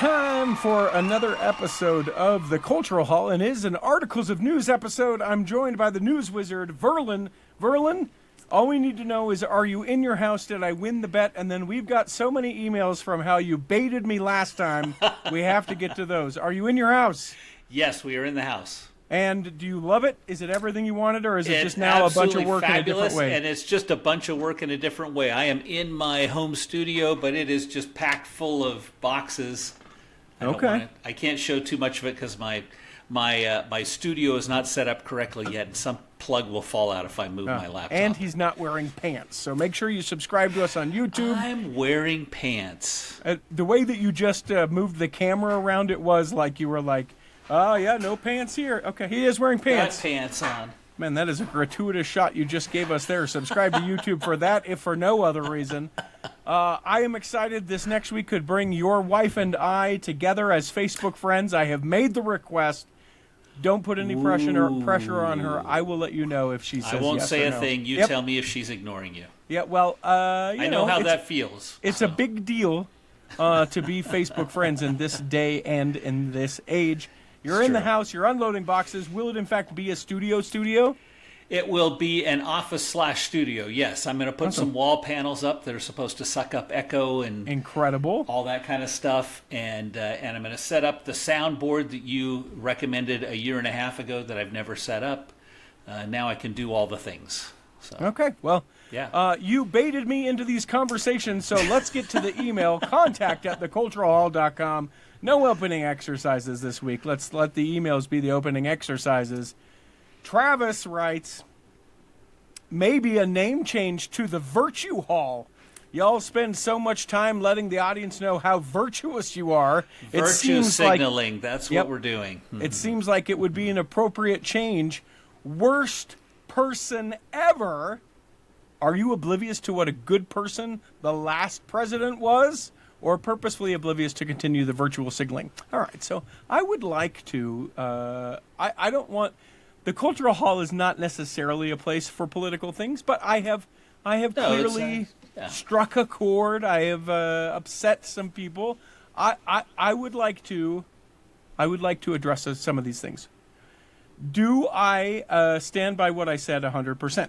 time for another episode of the Cultural Hall, and it is an Articles of News episode. I'm joined by the news wizard, Verlin. Verlin, all we need to know is, are you in your house? Did I win the bet? And then we've got so many emails from how you baited me last time. We have to get to those. Are you in your house? Yes, we are in the house. And do you love it? Is it everything you wanted, or is it just now a bunch of work fabulous, in a different way? And it's just a bunch of work in a different way. I am in my home studio, but it is just packed full of boxes. I can't show too much of it because my studio is not set up correctly yet, and some plug will fall out if I move my laptop. And he's not wearing pants, so make sure you subscribe to us on YouTube. I'm wearing pants. The way that you just moved the camera around it was like you were like, oh, yeah, no pants here. Okay, he is wearing pants. Got pants on. Man, that is a gratuitous shot you just gave us there. Subscribe to YouTube for that, if for no other reason. I am excited this next week could bring your wife and I together as Facebook friends. I have made the request. Don't put any pressure on her. I will let you know if she says yes or no. I won't say a thing. You tell me if she's ignoring you. Yeah, well, I know how that feels. It's a big deal to be Facebook friends in this day and in this age. You're in the house, you're unloading boxes. Will it, in fact, be a studio? It will be an office/studio, yes. I'm going to put some wall panels up that are supposed to suck up echo and incredible, all that kind of stuff. And I'm going to set up the soundboard that you recommended a year and a half ago that I've never set up. Now I can do all the things. So. Okay, well, yeah. You baited me into these conversations, so let's get to the email, contact@theculturalhall.com. No opening exercises this week. Let's let the emails be the opening exercises. Travis writes, maybe a name change to the Virtue Hall. Y'all spend so much time letting the audience know how virtuous you are. Virtue signaling, that's what we're doing. It seems like it would be an appropriate change. Worst person ever. Are you oblivious to what a good person the last president was? Or purposefully oblivious to continue the virtual signaling? All right, so I would like to, I don't want, the Cultural Hall is not necessarily a place for political things, but I have clearly struck a chord. I have upset some people. I would like to address some of these things. Do I stand by what I said 100%?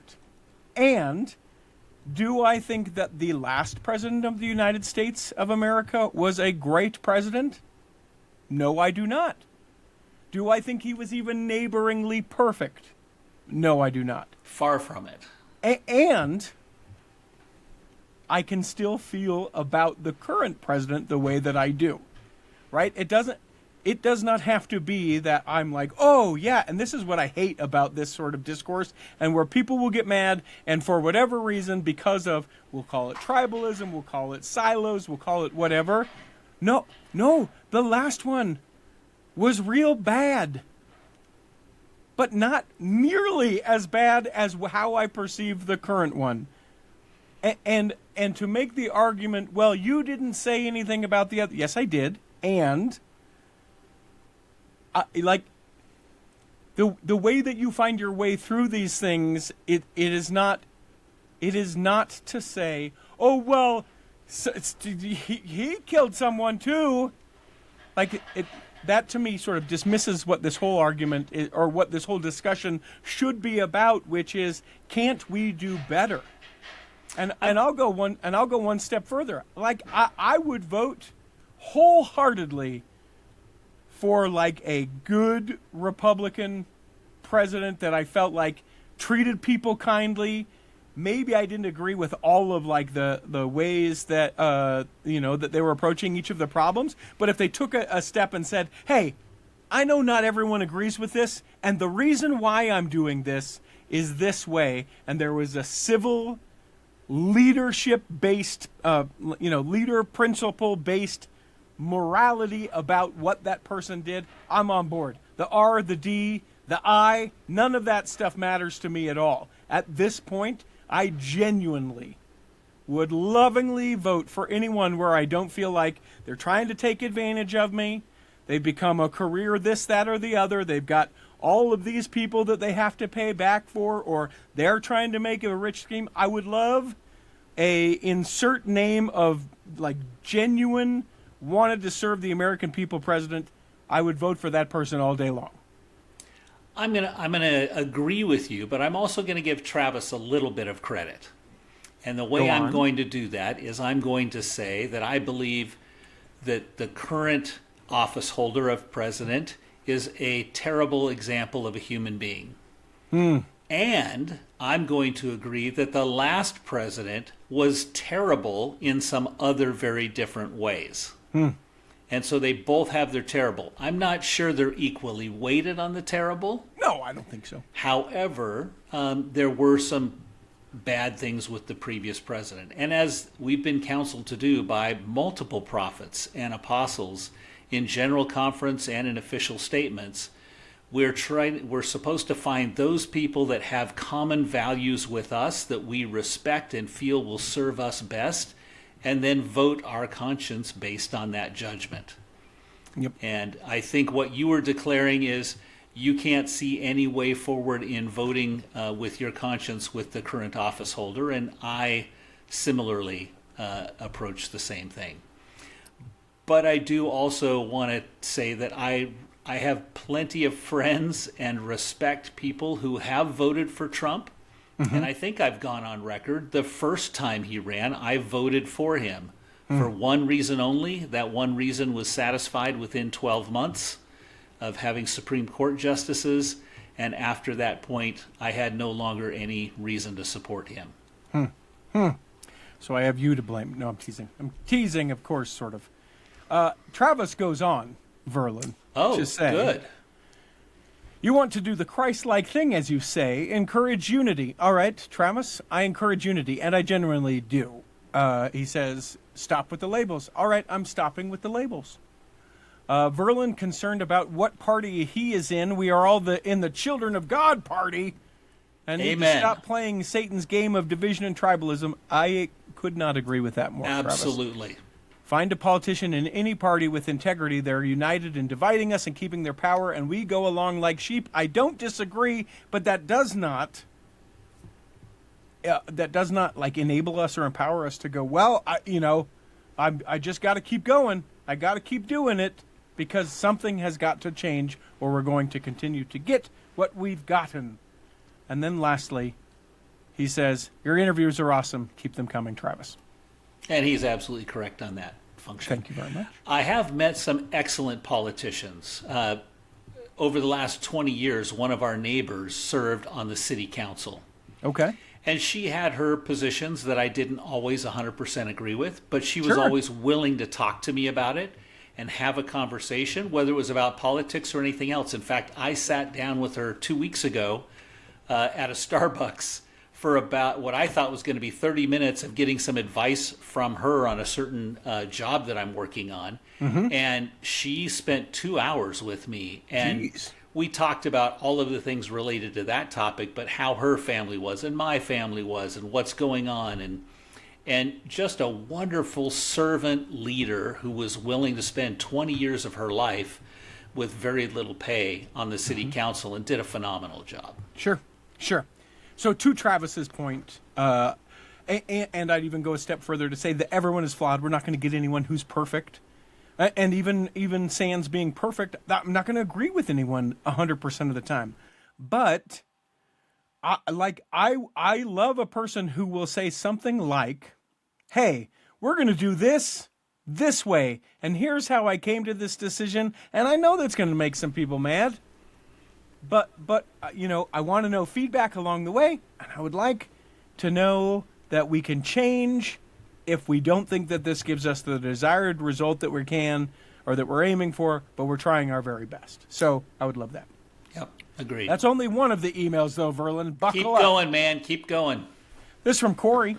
And do I think that the last president of the United States of America was a great president? No, I do not. Do I think he was even neighboringly perfect? No, I do not. Far from it. And I can still feel about the current president the way that I do. Right? It does not have to be that I'm like, oh, yeah, and this is what I hate about this sort of discourse, and where people will get mad, and for whatever reason, because of, we'll call it tribalism, we'll call it silos, we'll call it whatever. No, the last one was real bad, but not nearly as bad as how I perceive the current one. And to make the argument, well, you didn't say anything about the other. Yes, I did, and... like the way that you find your way through these things, it is not to say, oh well, he killed someone too. Like that to me sort of dismisses what this whole argument is, or what this whole discussion should be about, which is, can't we do better? And I'll go one step further. Like I would vote wholeheartedly for like a good Republican president that I felt like treated people kindly. Maybe I didn't agree with all of like the ways that that they were approaching each of the problems, but if they took a step and said, "Hey, I know not everyone agrees with this, and the reason why I'm doing this is this way," and there was a civil leadership-based, leader principle-based morality about what that person did, I'm on board. The R, the D, the I, none of that stuff matters to me at all. At this point, I genuinely would lovingly vote for anyone where I don't feel like they're trying to take advantage of me. They've become a career this, that, or the other. They've got all of these people that they have to pay back for, or they're trying to make a rich scheme. I would love a insert name of like genuine wanted to serve the American people president, I would vote for that person all day long. I'm gonna agree with you, but I'm also gonna give Travis a little bit of credit. And the way I'm going to do that is I'm going to say that I believe that the current office holder of president is a terrible example of a human being. And I'm going to agree that the last president was terrible in some other very different ways. And so they both have their terrible. I'm not sure they're equally weighted on the terrible. No, I don't think so. However, there were some bad things with the previous president. And as we've been counseled to do by multiple prophets and apostles in general conference and in official statements, we're supposed to find those people that have common values with us that we respect and feel will serve us best, and then vote our conscience based on that judgment. Yep. And I think what you were declaring is you can't see any way forward in voting with your conscience with the current office holder, and I similarly approach the same thing. But I do also want to say that I have plenty of friends and respect people who have voted for Trump. And I think I've gone on record. The first time he ran, I voted for him for one reason only. That one reason was satisfied within 12 months of having Supreme Court justices. And after that point, I had no longer any reason to support him. So I have you to blame. No, I'm teasing. I'm teasing, of course, sort of. Travis goes on, Verlin. Oh, to say, good. You want to do the Christ-like thing, as you say, encourage unity. All right, Travis, I encourage unity, and I genuinely do. He says, stop with the labels. All right, I'm stopping with the labels. Verlin, concerned about what party he is in. We are all in the Children of God party. And need to stop playing Satan's game of division and tribalism. I could not agree with that more, Absolutely. Travis. Find a politician in any party with integrity. They're united in dividing us and keeping their power, and we go along like sheep. I don't disagree, but that does not like enable us or empower us to go, well, I just got to keep going. I got to keep doing it because something has got to change, or we're going to continue to get what we've gotten. And then lastly, he says, your interviews are awesome. Keep them coming, Travis. And he's absolutely correct on that function. Thank you very much. I have met some excellent politicians. Over the last 20 years, one of our neighbors served on the city council. Okay. And she had her positions that I didn't always 100% agree with, but she was always willing to talk to me about it and have a conversation, whether it was about politics or anything else. In fact, I sat down with her 2 weeks ago at a Starbucks for about what I thought was going to be 30 minutes of getting some advice from her on a certain job that I'm working on. And she spent 2 hours with me. And we talked about all of the things related to that topic, but how her family was and my family was and what's going on. And just a wonderful servant leader who was willing to spend 20 years of her life with very little pay on the city council and did a phenomenal job. Sure. So to Travis's point, and I'd even go a step further to say that everyone is flawed. We're not going to get anyone who's perfect. And even sans being perfect, I'm not going to agree with anyone 100% of the time. But I love a person who will say something like, hey, we're going to do this way, and here's how I came to this decision, and I know that's going to make some people mad. But I want to know feedback along the way, and I would like to know that we can change if we don't think that this gives us the desired result that we can or that we're aiming for, but we're trying our very best. So I would love that. Yep, agreed. That's only one of the emails, though, Verlin. Buckle Keep up. going, man. Keep going. This from Corey.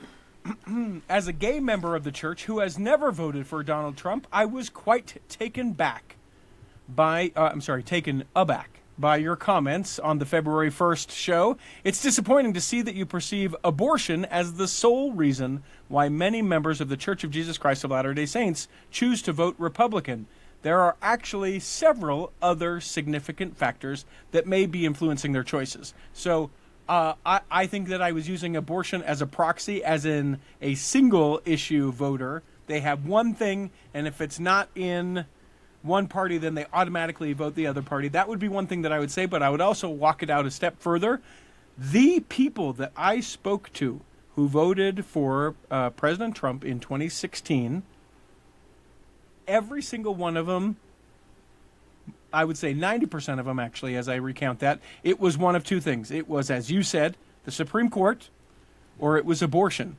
As a gay member of the church who has never voted for Donald Trump, I was quite taken aback by your comments on the February 1st show. It's disappointing to see that you perceive abortion as the sole reason why many members of the Church of Jesus Christ of Latter-day Saints choose to vote Republican. There are actually several other significant factors that may be influencing their choices. So I think that I was using abortion as a proxy, as in a single issue voter They have one thing, and if it's not in one party, then they automatically vote the other party. That would be one thing that I would say, but I would also walk it out a step further. The people that I spoke to who voted for President Trump in 2016, every single one of them, I would say 90% of them actually, as I recount that, it was one of two things. It was, as you said, the Supreme Court, or it was abortion.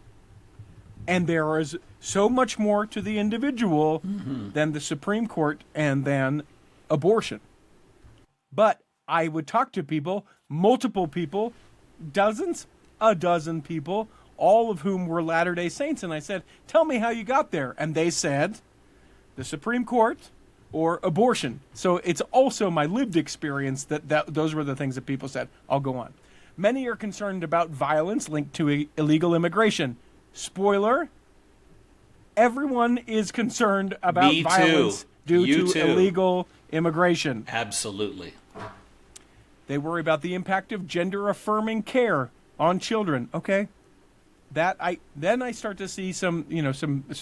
And there is so much more to the individual than the Supreme Court and than abortion. But I would talk to people, multiple people, a dozen people, all of whom were Latter-day Saints. And I said, tell me how you got there. And they said, the Supreme Court or abortion. So it's also my lived experience that those were the things that people said. I'll go on. Many are concerned about violence linked to illegal immigration. Spoiler, everyone is concerned about violence due to illegal immigration. Absolutely. They worry about the impact of gender-affirming care on children. Okay. Then I start to see some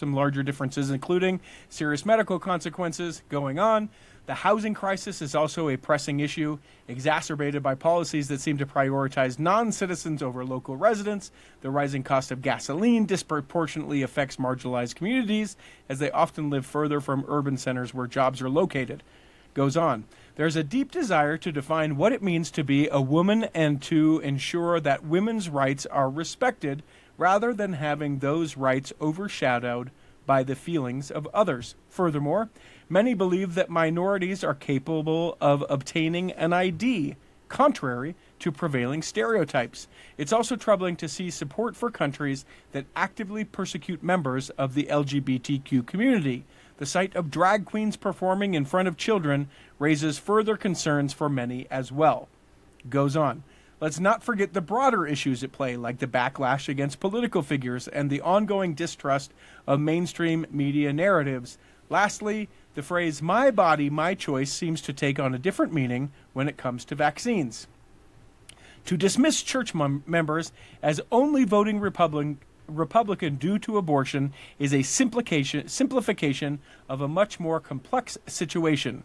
larger differences, including serious medical consequences going on. The housing crisis is also a pressing issue, exacerbated by policies that seem to prioritize non-citizens over local residents. The rising cost of gasoline disproportionately affects marginalized communities, as they often live further from urban centers where jobs are located. Goes on. There's a deep desire to define what it means to be a woman and to ensure that women's rights are respected, rather than having those rights overshadowed by the feelings of others. Furthermore, many believe that minorities are capable of obtaining an ID, contrary to prevailing stereotypes. It's also troubling to see support for countries that actively persecute members of the LGBTQ community. The sight of drag queens performing in front of children raises further concerns for many as well. Goes on. Let's not forget the broader issues at play, like the backlash against political figures and the ongoing distrust of mainstream media narratives. Lastly, the phrase "my body, my choice" seems to take on a different meaning when it comes to vaccines. To dismiss church members as only voting Republican due to abortion is a simplification of a much more complex situation.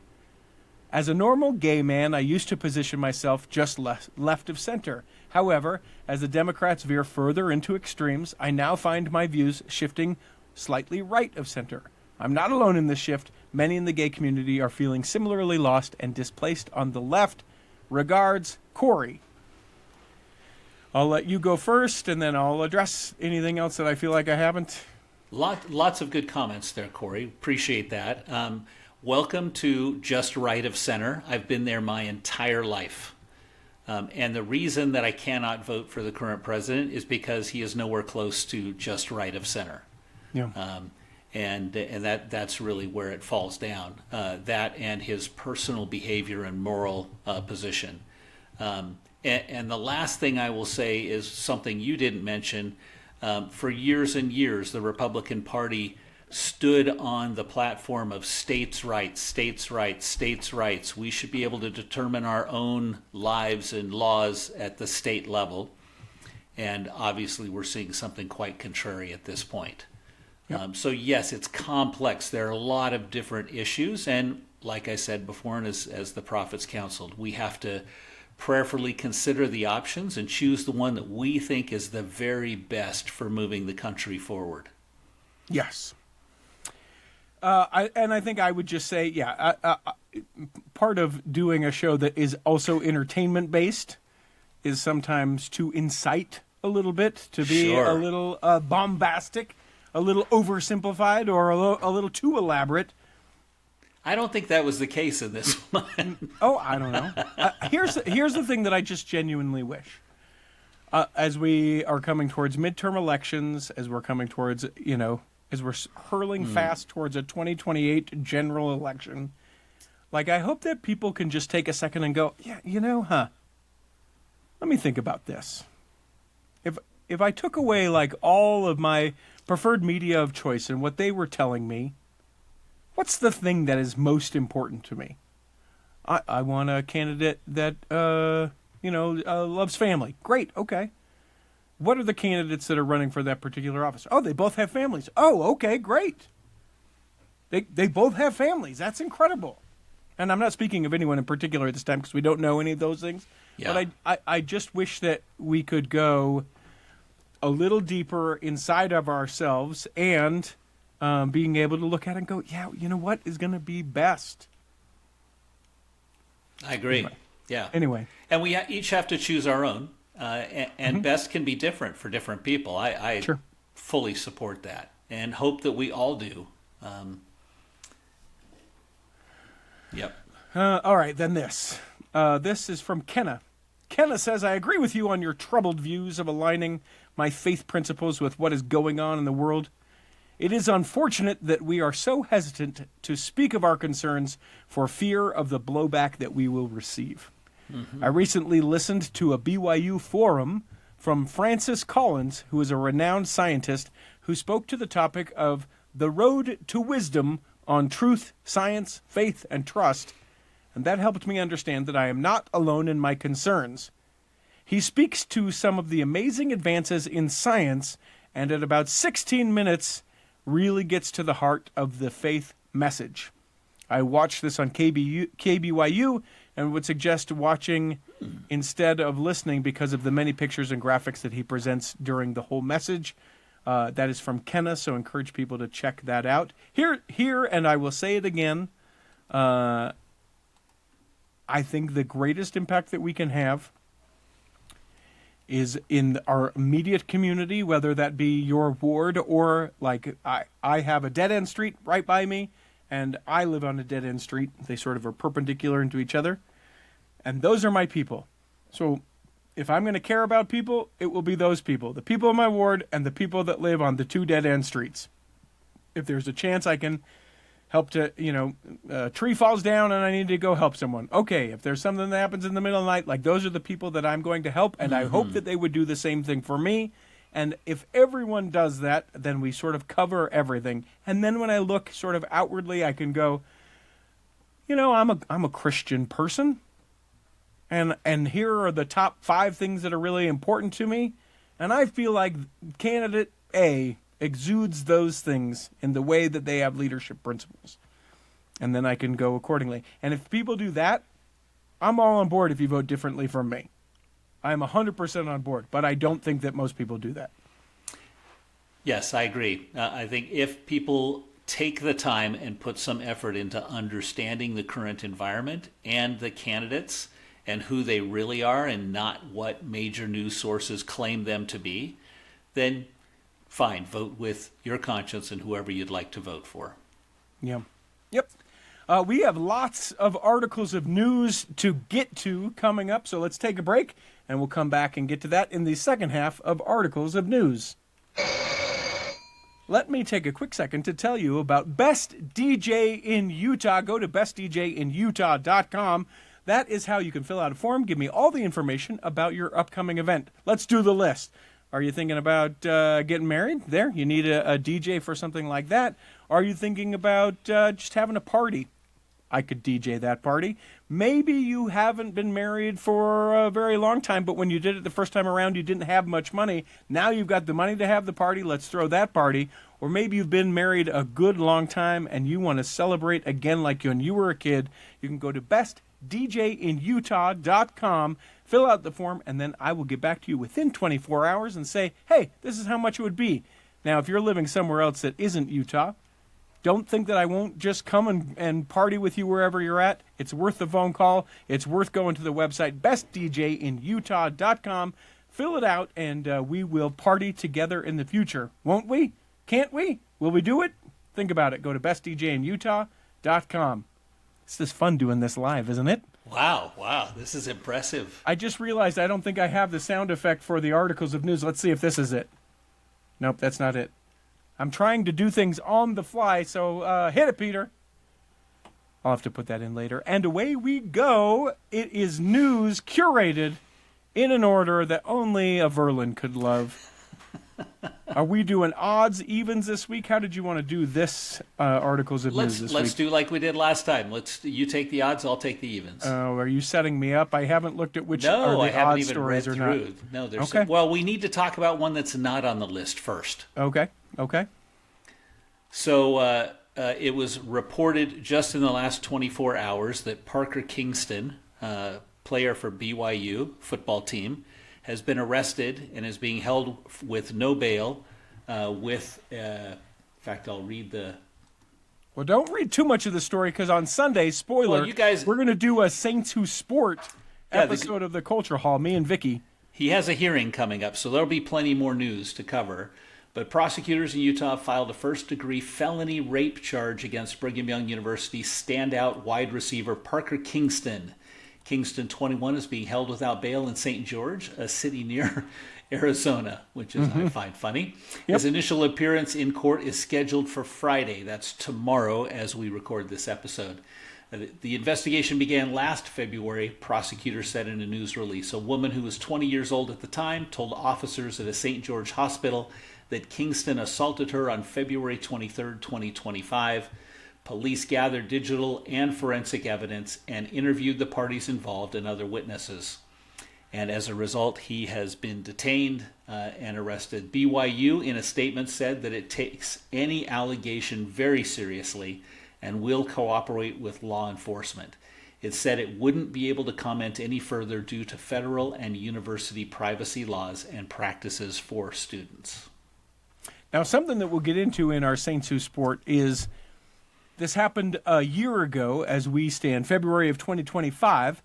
As a normal gay man, I used to position myself just left of center. However, as the Democrats veer further into extremes, I now find my views shifting slightly right of center. I'm not alone in this shift. Many in the gay community are feeling similarly lost and displaced on the left. Regards, Corey. I'll let you go first, and then I'll address anything else that I feel like I haven't. Lots of good comments there, Corey. Appreciate that. Welcome to just right of center. I've been there my entire life. And the reason that I cannot vote for the current president is because he is nowhere close to just right of center. Yeah. And that's really where it falls down. That and his personal behavior and moral position. And the last thing I will say is something you didn't mention. For years and years, the Republican Party stood on the platform of states' rights, states' rights, states' rights. We should be able to determine our own lives and laws at the state level. And obviously we're seeing something quite contrary at this point. Yep. So yes, it's complex. There are a lot of different issues. And like I said before, and as the prophets counseled, we have to prayerfully consider the options and choose the one that we think is the very best for moving the country forward. Yes. I think I would just say, part of doing a show that is also entertainment-based is sometimes to incite a little bit, to be a little bombastic, a little oversimplified, or a little too elaborate. I don't think that was the case in this one. Oh, I don't know. Here's the thing that I just genuinely wish. As we are coming towards midterm elections, as we're coming towards, as we're hurling fast towards a 2028 general election, like, I hope that people can just take a second and go, let me think about this. If I took away, like, all of my preferred media of choice and what they were telling me, what's the thing that is most important to me? I want a candidate that, loves family. Great, okay. what are the candidates that are running for that particular office? Oh, they both have families. Oh, okay, great. They both have families. That's incredible. And I'm not speaking of anyone in particular at this time because we don't know any of those things. Yeah. But I just wish that we could go a little deeper inside of ourselves and being able to look at it and go, yeah, you know what is going to be best? I agree. Yeah. Anyway. And we each have to choose our own. And best can be different for different people. I Sure. fully support that and hope that we all do. Yep. All right, then this. This is from Kenna. Kenna says, I agree with you on your troubled views of aligning my faith principles with what is going on in the world. It is unfortunate that we are so hesitant to speak of our concerns for fear of the blowback that we will receive. I recently listened to a BYU forum from Francis Collins, who is a renowned scientist who spoke to the topic of the road to wisdom on truth, science, faith, and trust, and that helped me understand that I am not alone in my concerns. He speaks to some of the amazing advances in science, and at about 16 minutes, really gets to the heart of the faith message. I watched this on KBYU and would suggest watching instead of listening because of the many pictures and graphics that he presents during the whole message. That is from Kenna, so encourage people to check that out. Here, and I will say it again, I think the greatest impact that we can have is in our immediate community, whether that be your ward or like I have a dead-end street right by me, and I live on a dead-end street. They sort of are perpendicular into each other, and those are my people. So if I'm going to care about people, it will be those people, the people in my ward and the people that live on the two dead-end streets. If there's a chance I can help to, a tree falls down and I need to go help someone. Okay, if there's something that happens in the middle of the night, like those are the people that I'm going to help, and I hope that they would do the same thing for me. And if everyone does that, then we sort of cover everything. And then when I look sort of outwardly, I can go, I'm a Christian person, and here are the top 5 things that are really important to me, and I feel like candidate A exudes those things in the way that they have leadership principles. And then I can go accordingly. And if people do that, I'm all on board if you vote differently from me. I'm 100% on board, but I don't think that most people do that. Yes, I agree. I think if people take the time and put some effort into understanding the current environment and the candidates and who they really are and not what major news sources claim them to be, then fine, vote with your conscience and whoever you'd like to vote for. Yeah. Yep. We have lots of articles of news to get to coming up, so let's take a break, and we'll come back and get to that in the second half of Articles of News. Let me take a quick second to tell you about Best DJ in Utah. Go to bestdjinutah.com. That is how you can fill out a form. Give me all the information about your upcoming event. Let's do the list. Are you thinking about getting married? There, you need a DJ for something like that. Are you thinking about just having a party? I could DJ that party. Maybe you haven't been married for a very long time, but when you did it the first time around, you didn't have much money. Now you've got the money to have the party. Let's throw that party. Or maybe you've been married a good long time and you want to celebrate again like when you were a kid. You can go to bestdjinutah.com, fill out the form, and then I will get back to you within 24 hours and say, hey, this is how much it would be. Now, if you're living somewhere else that isn't Utah, don't think that I won't just come and party with you wherever you're at. It's worth the phone call. It's worth going to the website, bestdjinutah.com. Fill it out, and we will party together in the future. Won't we? Can't we? Will we do it? Think about it. Go to bestdjinutah.com. It's just fun doing this live, isn't it? Wow. This is impressive. I just realized I don't think I have the sound effect for the articles of news. Let's see if this is it. Nope, that's not it. I'm trying to do things on the fly, so hit it, Peter. I'll have to put that in later. And away we go. It is news curated in an order that only a Verlin could love. Are we doing odds, evens this week? How did you want to do this articles of news this week? Let's do like we did last time. You take the odds, I'll take the evens. Oh, are you setting me up? I haven't looked at which no, are the I haven't odd even stories read or not. through. No, there's okay. Well, we need to talk about one that's not on the list first. Okay. So it was reported just in the last 24 hours that Parker Kingston, player for BYU football team, has been arrested and is being held with no bail. In fact, I'll read the. Well, don't read too much of the story because on Sunday, spoiler, you guys, we're going to do a Saints Who Sport episode of the Culture Hall. Me and Vicky. He has a hearing coming up, so there'll be plenty more news to cover. But prosecutors in Utah filed a first-degree felony rape charge against Brigham Young University standout wide receiver Parker Kingston. Kingston, 21, is being held without bail in St. George, a city near Arizona, which is I find funny. Yep. His initial appearance in court is scheduled for Friday. That's tomorrow as we record this episode. The investigation began last February, prosecutors said in a news release. A woman who was 20 years old at the time told officers at a St. George hospital that Kingston assaulted her on February 23, 2025. Police gathered digital and forensic evidence and interviewed the parties involved and other witnesses. And as a result, he has been detained and arrested. BYU, in a statement, said that it takes any allegation very seriously and will cooperate with law enforcement. It said it wouldn't be able to comment any further due to federal and university privacy laws and practices for students. Now, something that we'll get into in our Saints Who Sport is this happened a year ago as we stand, February of 2025.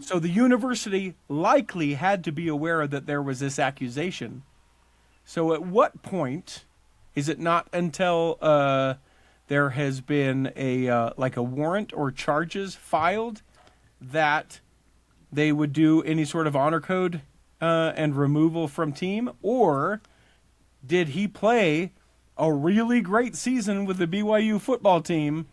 So the university likely had to be aware that there was this accusation. So at what point is it not until there has been a warrant or charges filed that they would do any sort of honor code and removal from team? Or did he play a really great season with the BYU football team,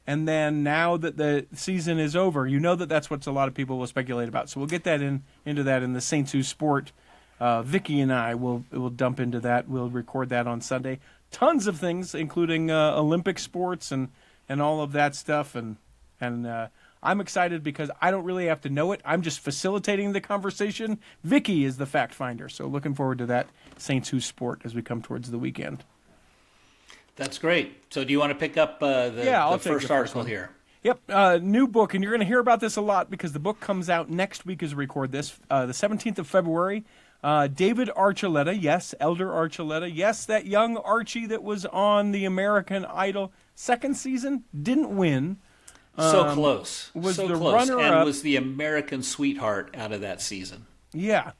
and then now that the season is over, you know that's what a lot of people will speculate about. So we'll get that into that in the Saints Who Sport. Vicky and I will dump into that. We'll record that on Sunday. Tons of things, including Olympic sports and all of that stuff. And I'm excited because I don't really have to know it. I'm just facilitating the conversation. Vicky is the fact finder. So looking forward to that Saints Who Sport as we come towards the weekend. That's great. So do you want to pick up the first article here? Yep, new book, and you're going to hear about this a lot because the book comes out next week as we record this, the 17th of February. David Archuleta, yes, Elder Archuleta, yes, that young Archie that was on the American Idol second season, didn't win. So close. Was so the close. runner-up. And was the American sweetheart out of that season. Yeah.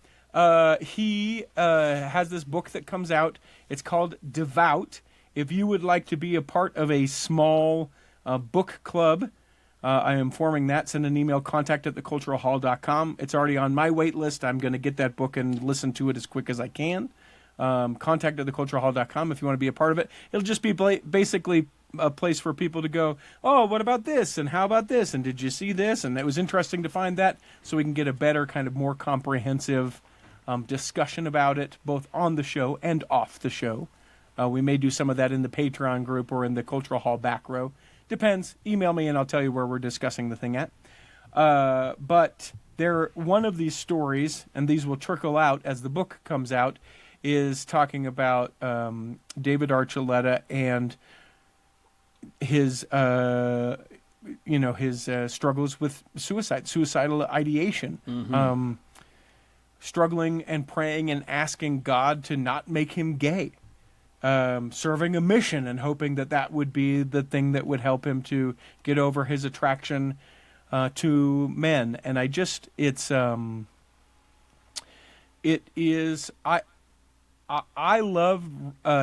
He has this book that comes out. It's called Devout. If you would like to be a part of a small book club, I am forming that. Send an email, contact@theculturalhall.com. It's already on my wait list. I'm going to get that book and listen to it as quick as I can. Contact@theculturalhall.com if you want to be a part of it. It'll just be basically a place for people to go, oh, what about this? And how about this? And did you see this? And it was interesting to find that so we can get a better, kind of more comprehensive discussion about it, both on the show and off the show. We may do some of that in the Patreon group or in the Cultural Hall back row. Depends. Email me and I'll tell you where we're discussing the thing at. But one of these stories, and these will trickle out as the book comes out, is talking about David Archuleta and his struggles with suicidal ideation, struggling and praying and asking God to not make him gay. Serving a mission and hoping that would be the thing that would help him to get over his attraction to men. And I love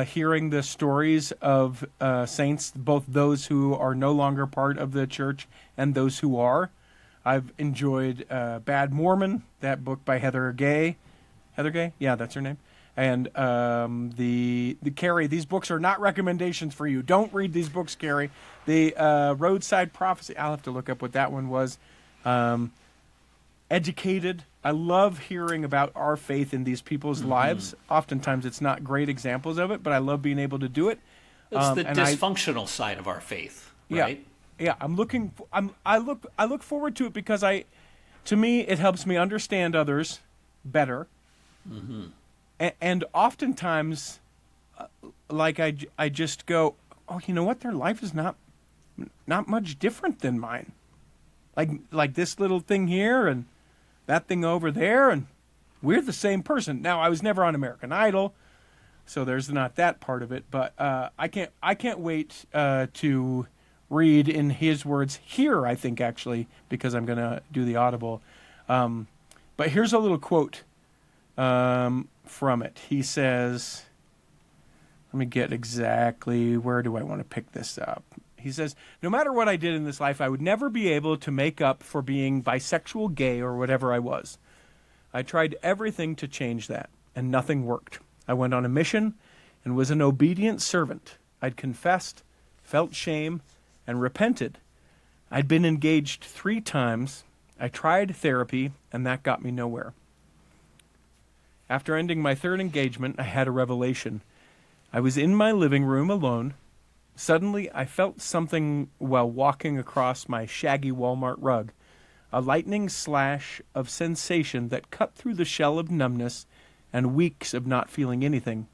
hearing the stories of saints, both those who are no longer part of the church and those who are. I've enjoyed Bad Mormon, that book by Heather Gay. Heather Gay? Yeah, that's her name. And the Carrie, these books are not recommendations for you. Don't read these books, Carrie. The Roadside Prophecy, I'll have to look up what that one was. educated. I love hearing about our faith in these people's lives. Oftentimes, it's not great examples of it, but I love being able to do it. It's the and dysfunctional side of our faith, right? Yeah. I look forward to it because to me, it helps me understand others better. And oftentimes, like I just go, oh, you know what? Their life is not much different than mine. Like this little thing here and that thing over there, and we're the same person. Now, I was never on American Idol, so there's not that part of it. But I can't wait to read in his words here. I think actually because I'm going to do the Audible. But here's a little quote from it. He says, let me get exactly where do I want to pick this up. He says, no matter what I did in this life, I would never be able to make up for being bisexual, gay, or whatever I was. I tried everything to change that, and nothing worked. I went on a mission and was an obedient servant. I'd confessed, felt shame, and repented. I'd been engaged 3 times. I tried therapy, and that got me nowhere. After ending my 3rd engagement, I had a revelation. I was in my living room alone. Suddenly, I felt something while walking across my shaggy Walmart rug, a lightning slash of sensation that cut through the shell of numbness and weeks of not feeling anything.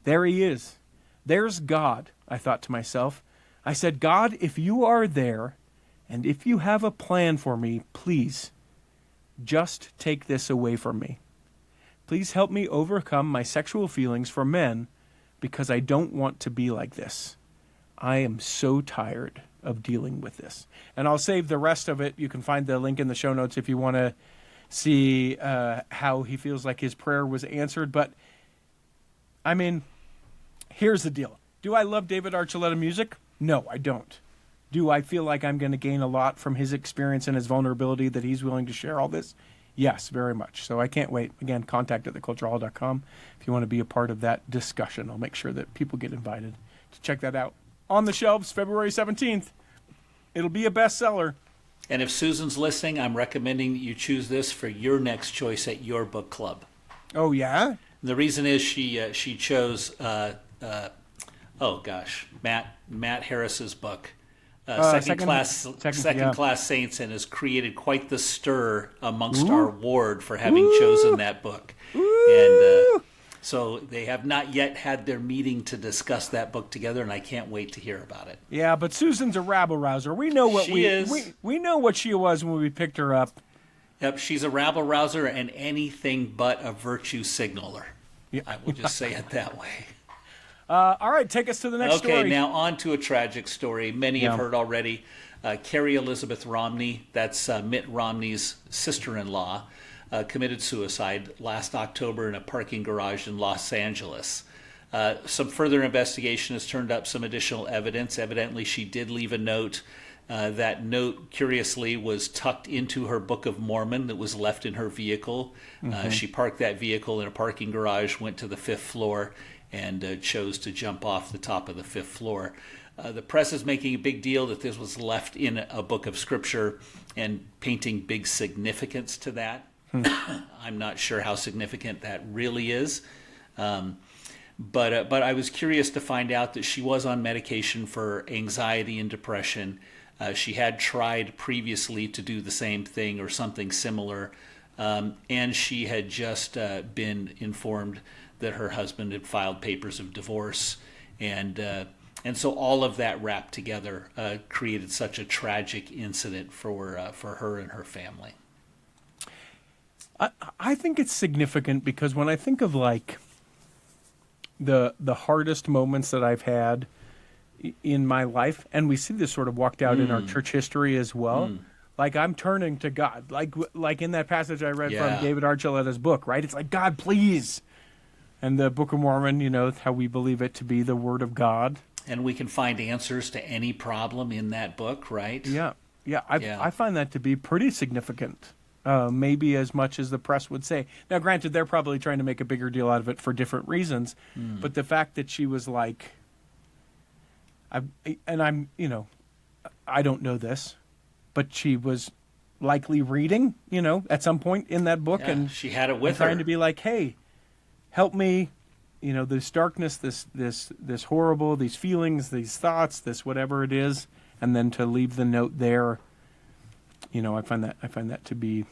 There he is. There's God, I thought to myself. I said, God, if you are there, and if you have a plan for me, please, just take this away from me. Please help me overcome my sexual feelings for men, because I don't want to be like this. I am so tired of dealing with this. And I'll save the rest of it. You can find the link in the show notes if you want to see how he feels like his prayer was answered. But, I mean, here's the deal. Do I love David Archuleta music? No, I don't. Do I feel like I'm going to gain a lot from his experience and his vulnerability that he's willing to share all this? Yes, very much. So I can't wait. Again, contact at theculturehall.com if you want to be a part of that discussion. I'll make sure that people get invited to check that out. On the shelves, February 17th. It'll be a bestseller. And if Susan's listening, I'm recommending that you choose this for your next choice at your book club. Oh, yeah? The reason is she chose, Matt Harris's book. Second class saints, and has created quite the stir amongst our ward for having chosen that book. And so they have not yet had their meeting to discuss that book together, and I can't wait to hear about it. Yeah, but Susan's a rabble rouser. We know what she is. We know what she was when we picked her up. Yep, she's a rabble rouser and anything but a virtue signaler. Yeah. I will just say it that way. All right, take us to the next story. Okay, now on to a tragic story. Many have heard already. Carrie Elizabeth Romney, that's Mitt Romney's sister-in-law, committed suicide last October in a parking garage in Los Angeles. Some further investigation has turned up some additional evidence. Evidently, she did leave a note. That note, curiously, was tucked into her Book of Mormon that was left in her vehicle. She parked that vehicle in a parking garage, went to the 5th floor, and chose to jump off the top of the 5th floor. The press is making a big deal that this was left in a book of Scripture and painting big significance to that. I'm not sure how significant that really is. But I was curious to find out that she was on medication for anxiety and depression. She had tried previously to do the same thing or something similar, and she had just been informed that her husband had filed papers of divorce, and so all of that wrapped together created such a tragic incident for her and her family. I think it's significant because when I think of like the hardest moments that I've had in my life, and we see this sort of walked out in our church history as well. Like I'm turning to God, like in that passage I read from David Archuleta's book, right? It's like, God, please. And the Book of Mormon, you know, how we believe it to be the Word of God. And we can find answers to any problem in that book, right? Yeah. I find that to be pretty significant, maybe as much as the press would say. Now, granted, they're probably trying to make a bigger deal out of it for different reasons, but the fact that she was like, I don't know this, but she was likely reading, at some point in that book, Yeah, and she had it with trying her. to be like, hey, help me, this darkness, this horrible, these feelings, these thoughts, this whatever it is, and then to leave the note there. I find that to be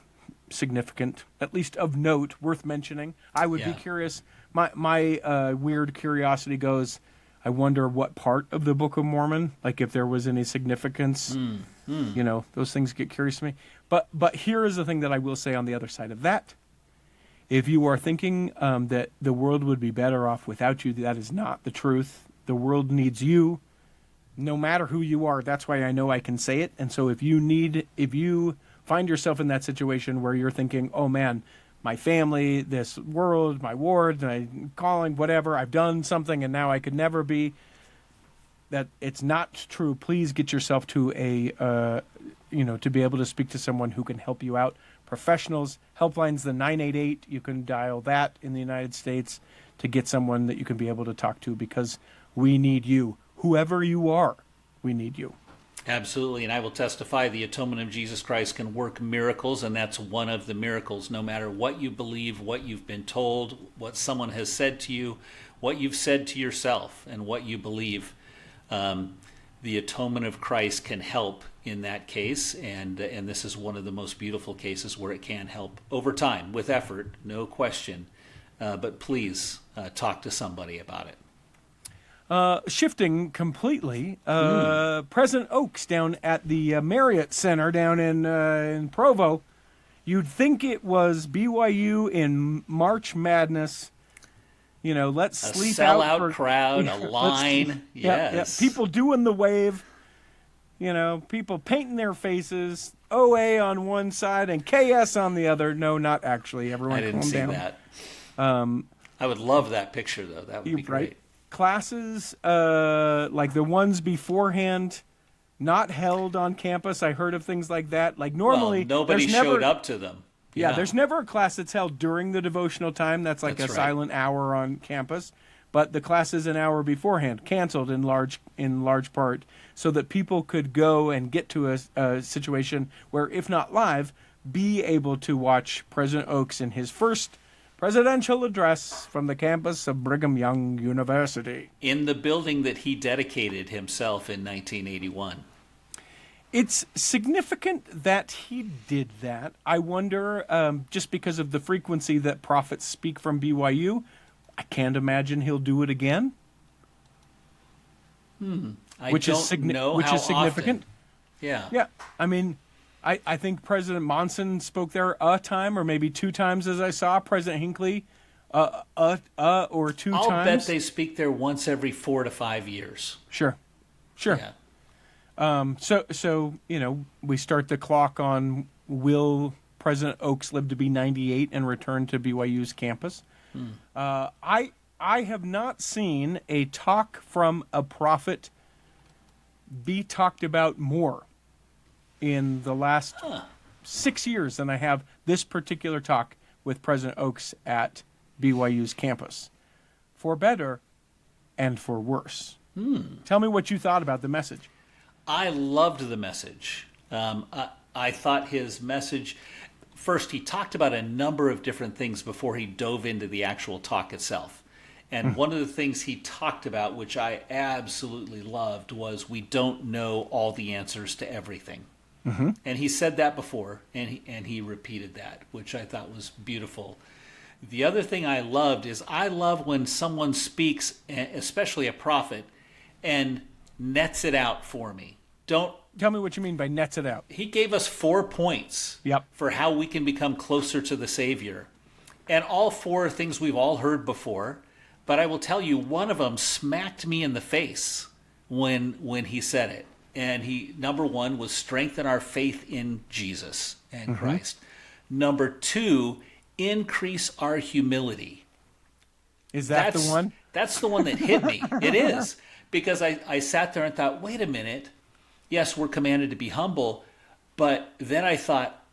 significant, at least of note, worth mentioning. I would be Yeah. curious. My weird curiosity goes, I wonder what part of the Book of Mormon, like if there was any significance. Those things get curious to me. But here is the thing that I will say on the other side of that. If you are thinking that the world would be better off without you, that is not the truth. The world needs you, no matter who you are. That's why I know I can say it. And so if you find yourself in that situation where you're thinking, oh man, my family, this world, my ward, my calling, whatever, I've done something and now I could never be, that it's not true. Please get yourself to to be able to speak to someone who can help you out. Professionals, helplines, the 988, you can dial that in the United States to get someone that you can be able to talk to, because we need you. Whoever you are, we need you. Absolutely, and I will testify the atonement of Jesus Christ can work miracles, and that's one of the miracles. No matter what you believe, what you've been told, what someone has said to you, what you've said to yourself, and what you believe, the atonement of Christ can help in that case, and this is one of the most beautiful cases where it can help over time, with effort, no question. But please talk to somebody about it. Shifting completely, President Oaks down at the Marriott Center down in Provo, you'd think it was BYU in March Madness. Let's sleep out. A sellout for, crowd, a line, yes. People doing the wave, people painting their faces, OA on one side and KS on the other. No, not actually. Everyone I didn't calm see down. that. I would love that picture, though. That would be great. Right. Classes, like the ones beforehand, not held on campus. I heard of things like that. Like normally, nobody showed up to them. Yeah, there's never a class that's held during the devotional time. That's like That's a right. silent hour on campus. But the class is an hour beforehand, canceled in large part, so that people could go and get to a situation where, if not live, be able to watch President Oaks in his first presidential address from the campus of Brigham Young University. In the building that he dedicated himself in 1981. It's significant that he did that. I wonder, just because of the frequency that prophets speak from BYU, I can't imagine he'll do it again. Which is significant. Yeah. Yeah. I mean, I think President Monson spoke there a time or maybe two times, as I saw. President Hinckley, or two times. I'll bet they speak there once every 4 to 5 years. Sure. Yeah. So we start the clock on, will President Oaks live to be 98 and return to BYU's campus? I have not seen a talk from a prophet be talked about more in the last 6 years than I have this particular talk with President Oaks at BYU's campus, for better and for worse. Tell me what you thought about the message. I loved the message. I thought his message, first he talked about a number of different things before he dove into the actual talk itself. And one of the things he talked about, which I absolutely loved, was we don't know all the answers to everything. And he said that before, and he repeated that, which I thought was beautiful. The other thing I loved is I love when someone speaks, especially a prophet, and nets it out for me. Tell me what you mean by nets it out. He gave us 4 points for how we can become closer to the Savior. And all 4 are things we've all heard before. But I will tell you, one of them smacked me in the face when he said it. And number 1 was strengthen our faith in Jesus and Christ. Number 2, increase our humility. Is that's the one? That's the one that hit me. It is. Because I sat there and thought, wait a minute. Yes, we're commanded to be humble. But then I thought,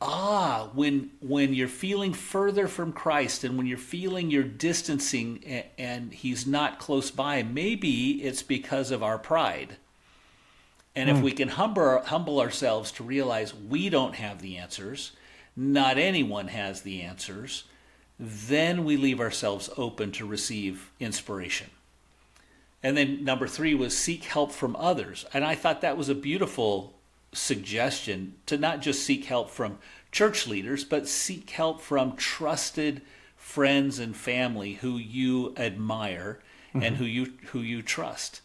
when you're feeling further from Christ and when you're feeling you're distancing and he's not close by, maybe it's because of our pride. And if we can humble ourselves to realize we don't have the answers, not anyone has the answers, then we leave ourselves open to receive inspiration. And then number 3 was seek help from others. And I thought that was a beautiful suggestion, to not just seek help from church leaders, but seek help from trusted friends and family who you admire and who you trust.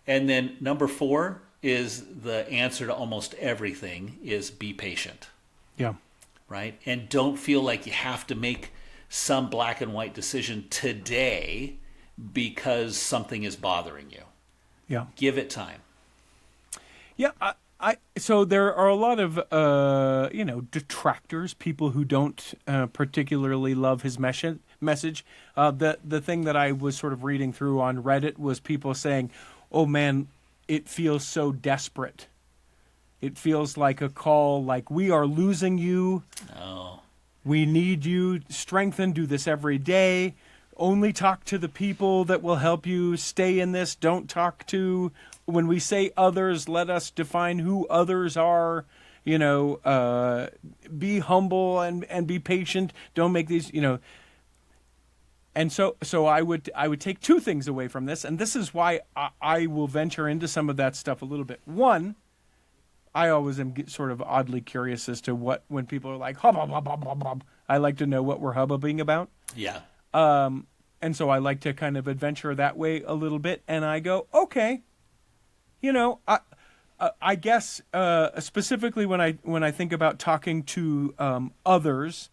And then number 4 is the answer to almost everything is be patient. Yeah. Right? And don't feel like you have to make some black and white decision today because something is bothering you. Yeah. Give it time. Yeah, so there are a lot of detractors, people who don't particularly love his message. The thing that I was sort of reading through on Reddit was people saying, "Oh man, it feels so desperate. It feels like a call, like we are losing you. Oh. We need you. Strengthen. Do this every day. Only talk to the people that will help you stay in this. Don't talk to, when we say others, let us define who others are. Be humble and be patient. Don't make these, And so I would take 2 things away from this, and this is why I will venture into some of that stuff a little bit. One, I always am sort of oddly curious as to when people are like, hub, hub, hub, hub, hub, hub. I like to know what we're hubbubbing about. Yeah. And so I like to kind of adventure that way a little bit. And I go, okay, I guess specifically when I think about talking to others,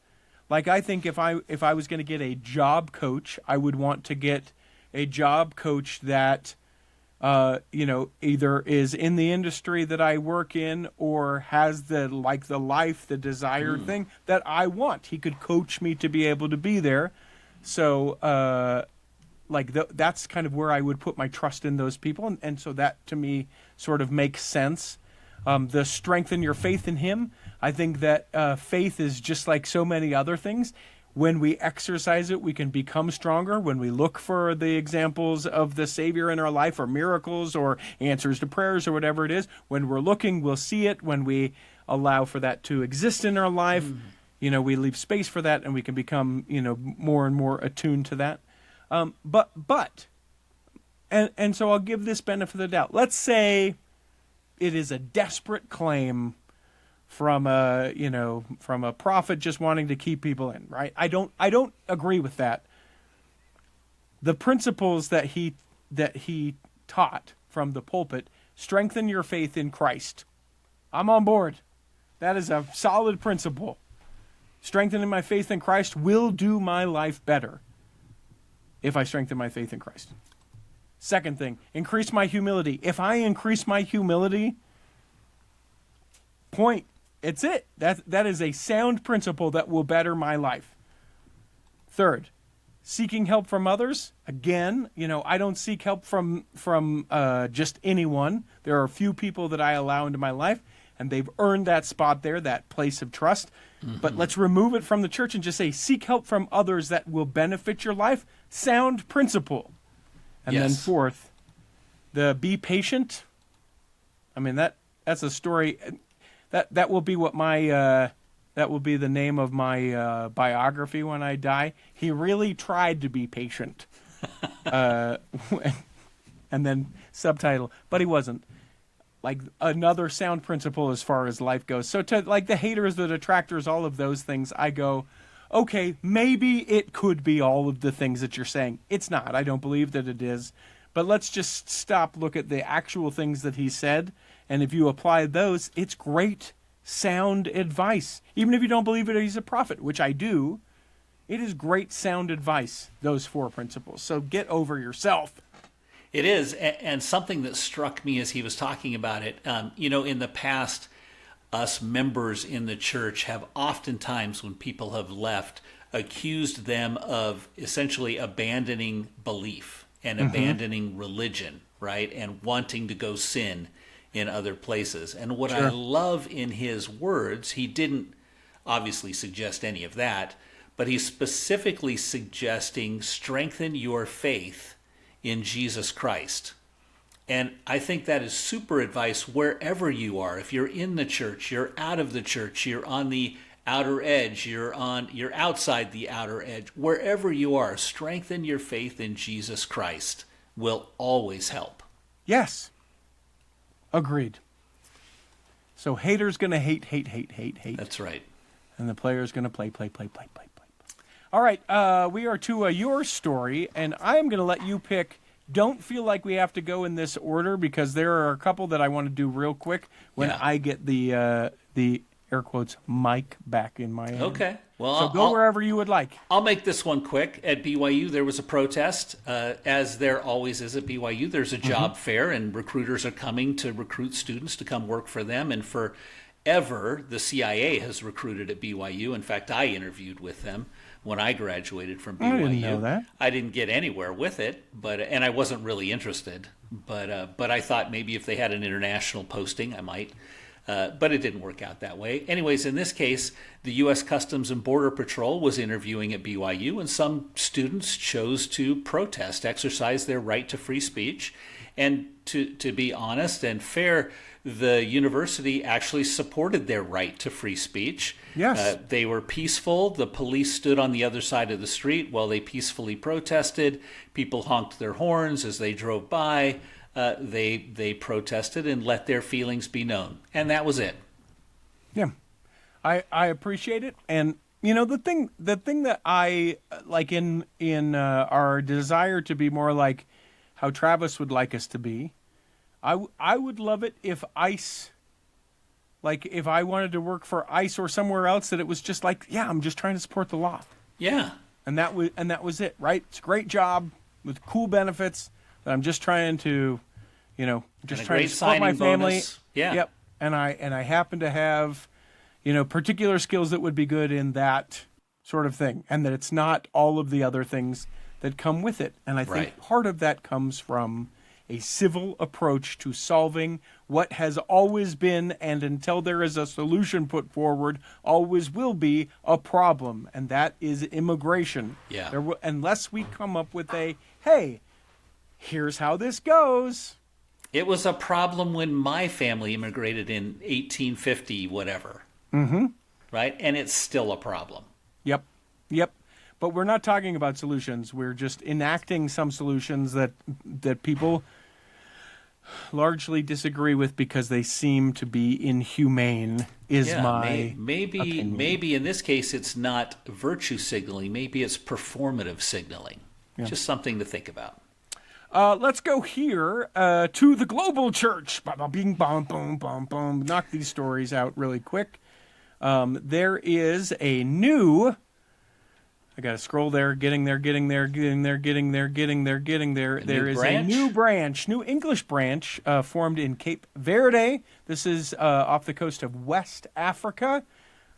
like I think if I was going to get a job coach, I would want to get a job coach that either is in the industry that I work in or has the desired thing that I want. He could coach me to be able to be there. So, that's kind of where I would put my trust in those people. And so that, to me, sort of makes sense. The strengthen your faith in him. I think that faith is just like so many other things. When we exercise it, we can become stronger. When we look for the examples of the Savior in our life, or miracles or answers to prayers or whatever it is, when we're looking, we'll see it. When we allow for that to exist in our life, we leave space for that, and we can become, more and more attuned to that. So I'll give this benefit of the doubt. Let's say it is a desperate claim from a prophet just wanting to keep people in, right? I don't agree with that. The principles that he taught from the pulpit, strengthen your faith in Christ. I'm on board. That is a solid principle. Strengthening my faith in Christ will do my life better if I strengthen my faith in Christ. Second thing, increase my humility. If I increase my humility, it's it. That is a sound principle that will better my life. Third, seeking help from others. Again, I don't seek help from just anyone. There are a few people that I allow into my life, and they've earned that spot there, that place of trust. But let's remove it from the church and just say, seek help from others that will benefit your life. Sound principle. And then fourth, the be patient. I mean, that's a story. That will be what that will be the name of my biography when I die. He really tried to be patient. And then subtitle, but he wasn't. Like another sound principle as far as life goes. So to like the haters, the detractors, all of those things, I go, okay, maybe it could be all of the things that you're saying. It's not. I don't believe that it is. But let's just look at the actual things that he said. And if you apply those, it's great, sound advice. Even if you don't believe it, he's a prophet, which I do. It is great, sound advice, those 4 principles. So get over yourself. It is, and something that struck me as he was talking about it, in the past, us members in the church have oftentimes, when people have left, accused them of essentially abandoning belief and abandoning religion, right, and wanting to go sin in other places. And what I love in his words, he didn't obviously suggest any of that, but he's specifically suggesting strengthen your faith in Jesus Christ. And I think that is super advice wherever you are. If you're in the church, you're out of the church, you're on the outer edge, you're outside the outer edge. Wherever you are, strengthen your faith in Jesus Christ will always help. Yes. Agreed. So haters going to hate. That's right. And the player's going to play. All right, we are to your story, and I am going to let you pick. Don't feel like we have to go in this order because there are a couple that I want to do real quick when I get the air quotes mic back in my hand. Okay. Well, so go wherever you would like. I'll make this one quick. At BYU, there was a protest, as there always is at BYU. There's a job fair, and recruiters are coming to recruit students to come work for them. And forever, the CIA has recruited at BYU. In fact, I interviewed with them when I graduated from BYU. I didn't know that. I didn't get anywhere with it, and I wasn't really interested. But I thought maybe if they had an international posting, I might. But it didn't work out that way. Anyways, in this case, the U.S. Customs and Border Patrol was interviewing at BYU, and some students chose to protest, exercise their right to free speech. And to be honest and fair, the university actually supported their right to free speech. Yes. They were peaceful. The police stood on the other side of the street while they peacefully protested. People honked their horns as they drove by. They protested and let their feelings be known, and that was it. Yeah, I appreciate it, and you know the thing that I like in our desire to be more like how Travis would like us to be. I would love it if ICE, like if I wanted to work for ICE or somewhere else, that it was just like, yeah, I'm just trying to support the law. Yeah, and that was it, right? It's a great job with cool benefits. That I'm just trying to, just trying to support my family. Bonus. Yeah. Yep. And I happen to have, particular skills that would be good in that sort of thing, and that it's not all of the other things that come with it. And I think part of that comes from a civil approach to solving what has always been, and until there is a solution put forward, always will be a problem, and that is immigration. Yeah. Unless we come up with hey, here's how this goes. It was a problem when my family immigrated in 1850, whatever. Mm-hmm. Right? And it's still a problem. Yep. But we're not talking about solutions. We're just enacting some solutions that people largely disagree with because they seem to be inhumane, my opinion. Maybe in this case it's not virtue signaling. Maybe it's performative signaling. Yeah. Just something to think about. Let's go here to the global church. Bing, bom, boom, bom, boom. Knock these stories out really quick. There is a new. I got to scroll there. Getting there. There is a new branch, new English branch formed in Cape Verde. This is off the coast of West Africa.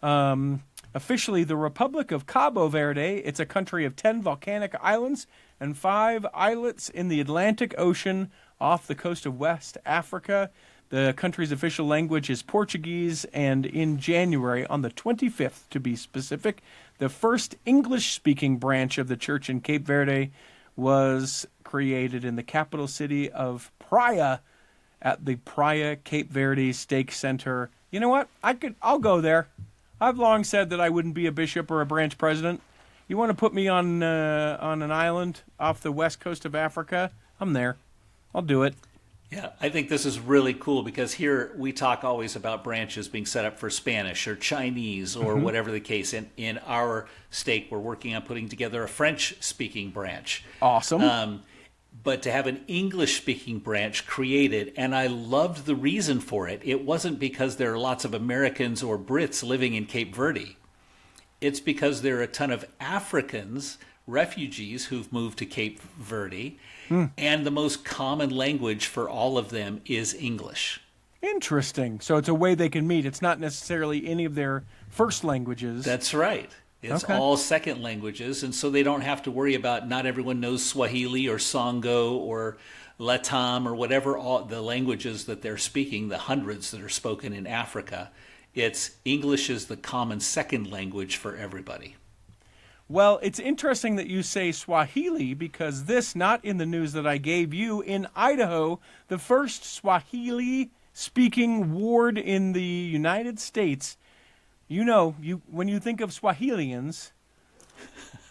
Officially, the Republic of Cabo Verde. It's a country of 10 volcanic islands and 5 islets in the Atlantic Ocean off the coast of West Africa. The country's official language is Portuguese, and in January, on the 25th to be specific, the first English-speaking branch of the church in Cape Verde was created in the capital city of Praia at the Praia Cape Verde Stake Center. You know what? I'll go there. I've long said that I wouldn't be a bishop or a branch president. You want to put me on an island off the west coast of Africa? I'm there. I'll do it. Yeah, I think this is really cool because here we talk always about branches being set up for Spanish or Chinese or whatever the case. In our stake, we're working on putting together a French-speaking branch. Awesome. But to have an English-speaking branch created, and I loved the reason for it. It wasn't because there are lots of Americans or Brits living in Cape Verde. It's because there are a ton of Africans, refugees who've moved to Cape Verde, and the most common language for all of them is English. Interesting. So it's a way they can meet. It's not necessarily any of their first languages. That's right. It's all second languages, and so they don't have to worry about not everyone knows Swahili or Songo or Latam or whatever the languages that they're speaking, the hundreds that are spoken in Africa. It's English is the common second language for everybody. Well, it's interesting that you say Swahili because this, not in the news that I gave you, in Idaho, the first Swahili-speaking ward in the United States. You know, when you think of Swahilians,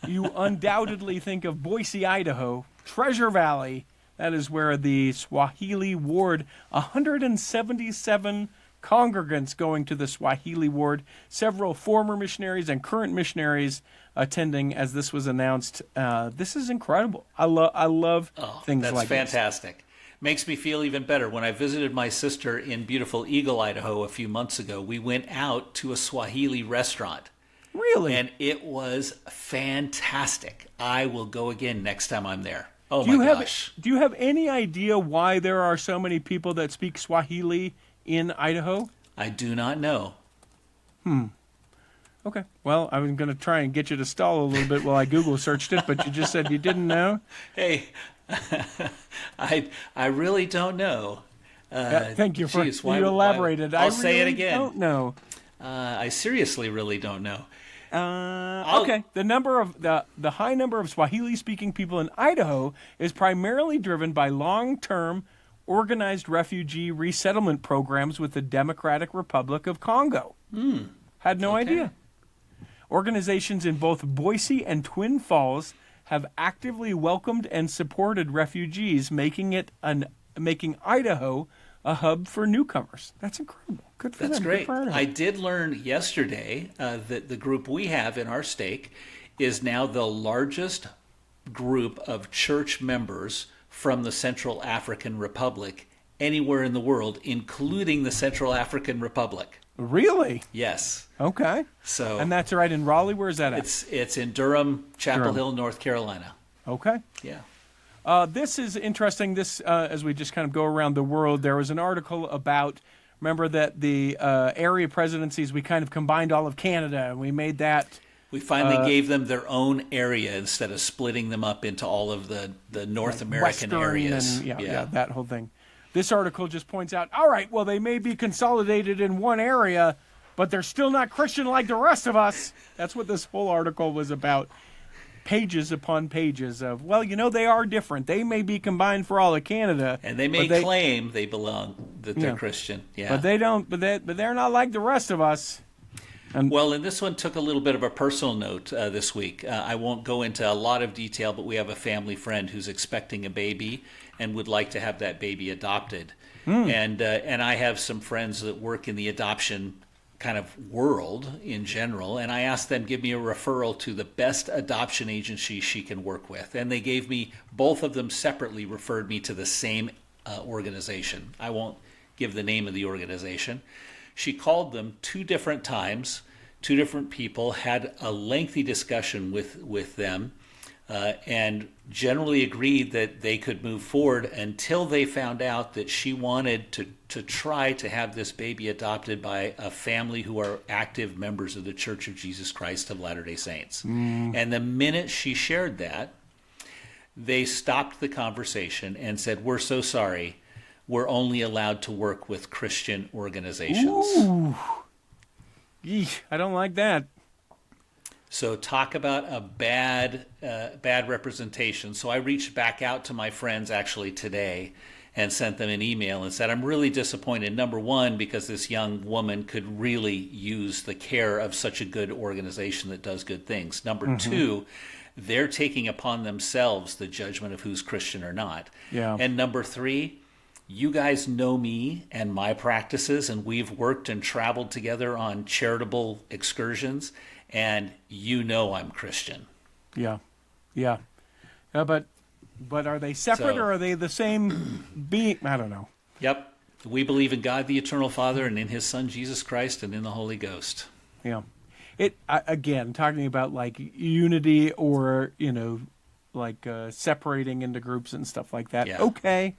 you undoubtedly think of Boise, Idaho, Treasure Valley. That is where the Swahili ward, 177 congregants going to the Swahili ward, several former missionaries and current missionaries attending as this was announced. This is incredible. I love things like this. That's fantastic. Makes me feel even better. When I visited my sister in beautiful Eagle, Idaho a few months ago, we went out to a Swahili restaurant. Really? And it was fantastic. I will go again next time I'm there. Oh my gosh. Do you have any idea why there are so many people that speak Swahili in Idaho? I do not know. Okay. Well, I was going to try and get you to stall a little bit while I Google searched it, but you just said you didn't know. Hey, I really don't know. Thank you for you elaborated. I'll say it again. I don't know. I seriously really don't know. Okay. The high number of Swahili-speaking people in Idaho is primarily driven by long-term organized refugee resettlement programs with the Democratic Republic of Congo. Had no idea. Organizations in both Boise and Twin Falls have actively welcomed and supported refugees, making Idaho a hub for newcomers. That's incredible. Good for them. That's great. Good for I did learn yesterday that the group we have in our stake is now the largest group of church members from the Central African Republic anywhere in the world, including the Central African Republic. Really? Yes. Okay. So, and that's right in Raleigh. Where's that at? It's in Durham, Chapel Hill, North Carolina. Okay. Yeah. This is interesting. This, as we just kind of go around the world, there was an article about. Remember that the area presidencies, we kind of combined all of Canada, and we made that. We finally gave them their own area instead of splitting them up into all of the North American Western areas. And, yeah, that whole thing. This article just points out, all right, well, they may be consolidated in one area, but they're still not Christian like the rest of us. That's what this whole article was about. Pages upon pages of, well, they are different. They may be combined for all of Canada. And they may claim they belong, that they're Christian. Yeah. But they don't, but they're not like the rest of us. And this one took a little bit of a personal note this week. I won't go into a lot of detail, but we have a family friend who's expecting a baby and would like to have that baby adopted. And I have some friends that work in the adoption kind of world in general, and I asked them give me a referral to the best adoption agency she can work with. And they gave me, both of them separately referred me to the same organization. I won't give the name of the organization. She called them 2 different times. 2 different people, had a lengthy discussion with them, and generally agreed that they could move forward until they found out that she wanted to try to have this baby adopted by a family who are active members of the Church of Jesus Christ of Latter-day Saints. And the minute she shared that, they stopped the conversation and said, "We're so sorry. We're only allowed to work with Christian organizations." Ooh. Yeesh, I don't like that. So talk about a bad representation. So I reached back out to my friends actually today and sent them an email and said, I'm really disappointed. Number one, because this young woman could really use the care of such a good organization that does good things. Number two, they're taking upon themselves the judgment of who's Christian or not. Yeah. And number three, you guys know me and my practices, and we've worked and traveled together on charitable excursions, and I'm Christian. Yeah. But are they separate or are they the same being? I don't know. Yep. We believe in God the Eternal Father and in His Son Jesus Christ and in the Holy Ghost. Yeah. Again, talking about like unity or, separating into groups and stuff like that. Yeah. Okay.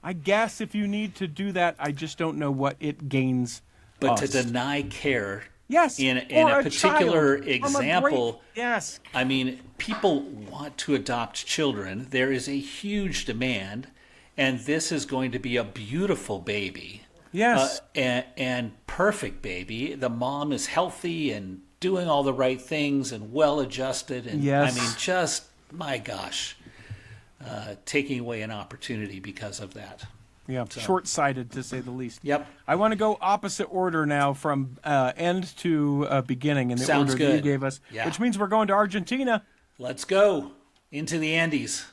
I guess if you need to do that, I just don't know what it gains. But to deny care, yes, in a particular example, yes. I mean, people want to adopt children. There is a huge demand, and this is going to be a beautiful baby. Yes, and perfect baby. The mom is healthy and doing all the right things and well adjusted. And Yes. I mean, just, my gosh, taking away an opportunity because of that. Yeah, short-sighted to say the least. Yep. I want to go opposite order now from end to beginning in the Sounds order that you good. gave us, Yeah. which means we're going to Argentina. Let's go into the Andes.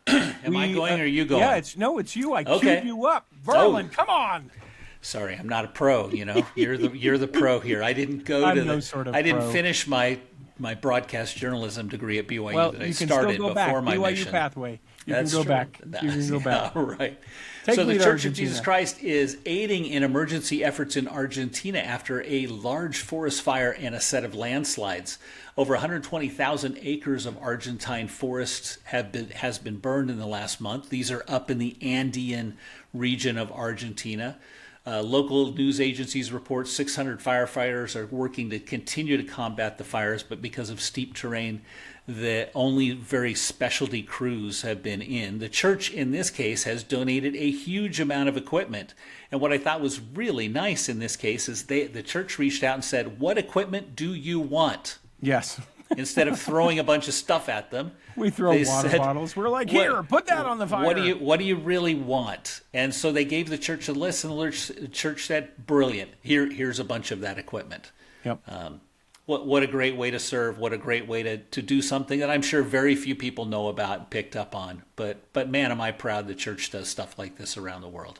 Am I going or are you going? Yeah, it's you. I Okay. queued you up. Verlin, come on. Sorry, I'm not a pro. You know, you're the pro here. I didn't go I'm to no sort of I didn't pro. finish my broadcast journalism degree at BYU Well, that I you can started still go back. before my BYU mission. pathway. You That's can go true. back. You can go back. Yeah, right. Take So me the to Church of Argentina. Jesus Christ is aiding in emergency efforts in Argentina after a large forest fire and a set of landslides. Over 120,000 acres of Argentine forests has been burned in the last month. These are up in the Andean region of Argentina. Local news agencies report 600 firefighters are working to continue to combat the fires, but because of steep terrain, the only very specialty crews have been in. The church, in this case, has donated a huge amount of equipment. And what I thought was really nice in this case is the church reached out and said, "What equipment do you want?" Yes. Instead of throwing a bunch of stuff at them, We throw they water said, bottles. We're like, here, put that on the fire. What do you really want? And so they gave the church a list, and the church said, "Brilliant. Here's a bunch of that equipment." Yep. What a great way to serve. What a great way to do something that I'm sure very few people know about and picked up on. But man, am I proud the church does stuff like this around the world.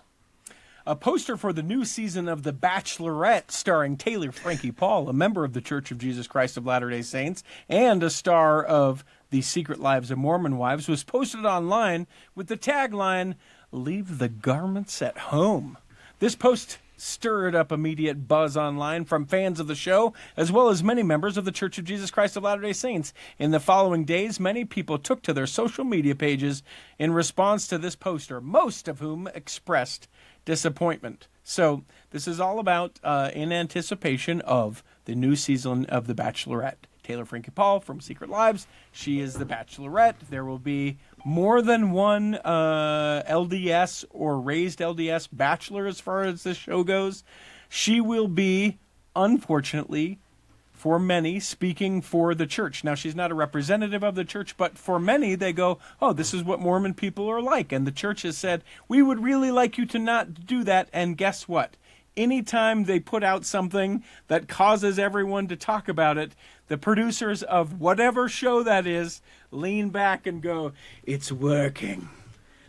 A poster for the new season of The Bachelorette starring Taylor Frankie Paul, a member of the Church of Jesus Christ of Latter-day Saints and a star of The Secret Lives of Mormon Wives, was posted online with the tagline, "Leave the garments at home." This post stirred up immediate buzz online from fans of the show, as well as many members of the Church of Jesus Christ of Latter-day Saints. In the following days, many people took to their social media pages in response to this poster, most of whom expressed disappointment. So this is all about in anticipation of the new season of The Bachelorette. Taylor Frankie Paul from Secret Lives. She is the Bachelorette. There will be more than one LDS or raised LDS bachelor as far as this show goes. She will be, unfortunately, for many, speaking for the church. Now, she's not a representative of the church, but for many, they go, oh, this is what Mormon people are like. And the church has said, we would really like you to not do that. And guess what? Anytime they put out something that causes everyone to talk about it, the producers of whatever show that is lean back and go, it's working.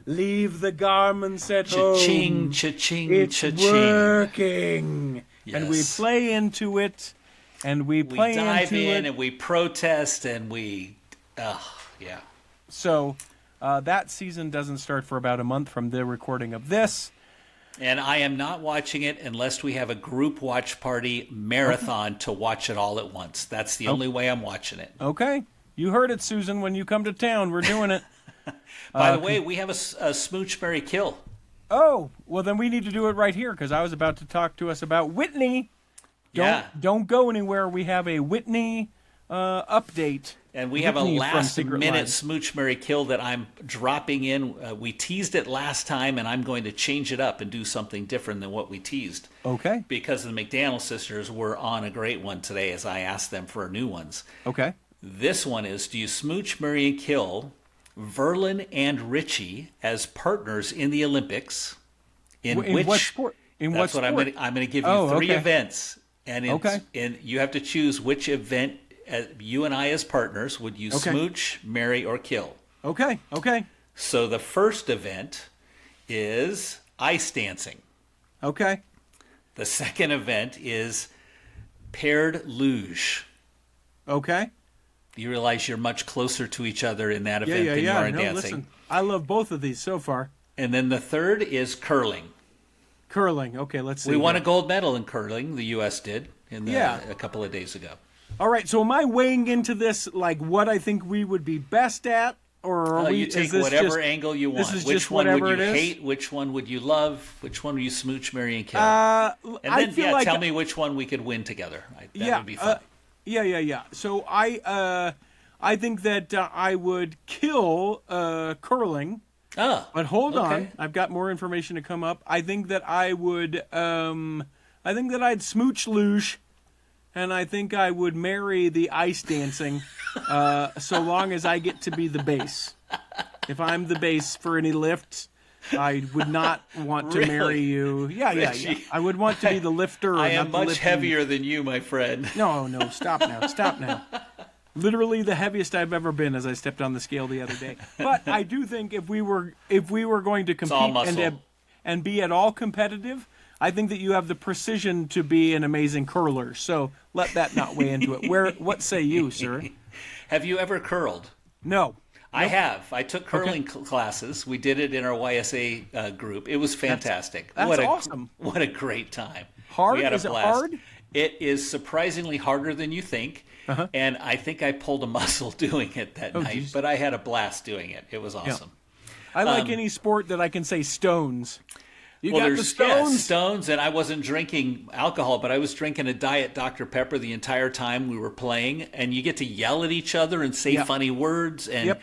Leave the garments at Cha-ching, home. cha-ching, It's cha-ching. working. And we Yes. play into it. And we play We dive into in it. and we protest and we, yeah. So that season doesn't start for about a month from the recording of this. And I am not watching it unless we have a group watch party marathon to watch it all at once. That's the only way I'm watching it. Okay. You heard it, Susan. When you come to town, we're doing it. By the way, we have a smooch, marry, kill. Oh, well, then we need to do it right here because I was about to talk to us about Whitney. Don't go anywhere. We have a Whitney update. And we have a Whitney from last Secret minute Lives. smooch, marry, kill that I'm dropping in. We teased it last time, and I'm going to change it up and do something different than what we teased. Okay. Because the McDaniel sisters were on a great one today as I asked them for new ones. Okay. This one is, do you smooch, marry, and kill Verlin and Richie as partners in the Olympics? In what sport? In what That's what sport? I'm going to give you three okay. events. And and you have to choose which event you and I as partners would you smooch, marry, or kill. Okay. Okay. So the first event is ice dancing. Okay. The second event is paired luge. Okay. You realize you're much closer to each other in that event than you are in dancing. Listen, I love both of these so far. And then the third is curling. Curling. Okay, let's see. We won a here. gold medal in curling. The U.S. did a couple of days ago. All right, so am I weighing into this like what I think we would be best at, or are we? You take is this whatever just, angle you want. This is Which just one whatever would you it is? hate? Which one would you love? Which one would you smooch, marry, and kill? I and then, feel like tell me which one we could win together. That would be fun. Yeah. So I think that I would kill curling. But hold on, I've got more information to come up. I think that I would. I think that I'd smooch luge, and I think I would marry the ice dancing so long as I get to be the bass. If I'm the bass for any lifts, I would not want to marry you. Yeah. I would want to be the lifter. I am not much heavier than you, my friend. No, stop now. Literally the heaviest I've ever been as I stepped on the scale the other day. But I do think if we were going to compete and be at all competitive, I think that you have the precision to be an amazing curler. So let that not weigh into it. What say you, sir? Have you ever curled? No. I have. I took curling classes. We did it in our YSA group. It was fantastic. That's awesome. What a great time. Hard? We had a blast. It hard? It is surprisingly harder than you think. Uh-huh. And I think I pulled a muscle doing it that night. Geez. But I had a blast doing it. It was awesome. Yeah. I like any sport that I can say stones. There's the stones. Yes, stones, and I wasn't drinking alcohol, but I was drinking a Diet Dr. Pepper the entire time we were playing, and you get to yell at each other and say funny words and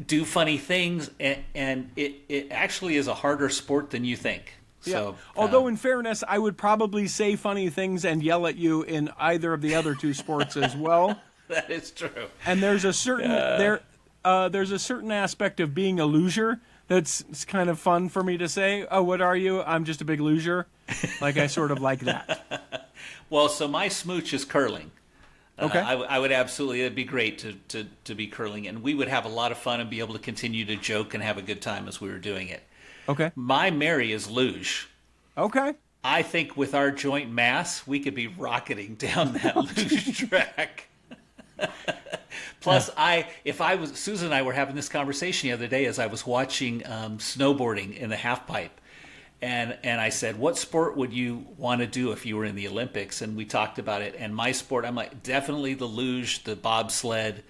do funny things, and it actually is a harder sport than you think. So, although in fairness, I would probably say funny things and yell at you in either of the other two sports as well. That is true. And there's a certain there's a certain aspect of being a loser it's kind of fun for me to say. Oh, what are you? I'm just a big loser. Like I sort of like that. Well, so my smooch is curling. Okay. I would absolutely. It'd be great to be curling, and we would have a lot of fun and be able to continue to joke and have a good time as we were doing it. Okay. My Mary is luge. Okay. I think with our joint mass, we could be rocketing down that luge track. Plus, Susan and I were having this conversation the other day as I was watching snowboarding in the half pipe. And I said, what sport would you want to do if you were in the Olympics? And we talked about it. And my sport, I'm like, definitely the luge, the bobsled,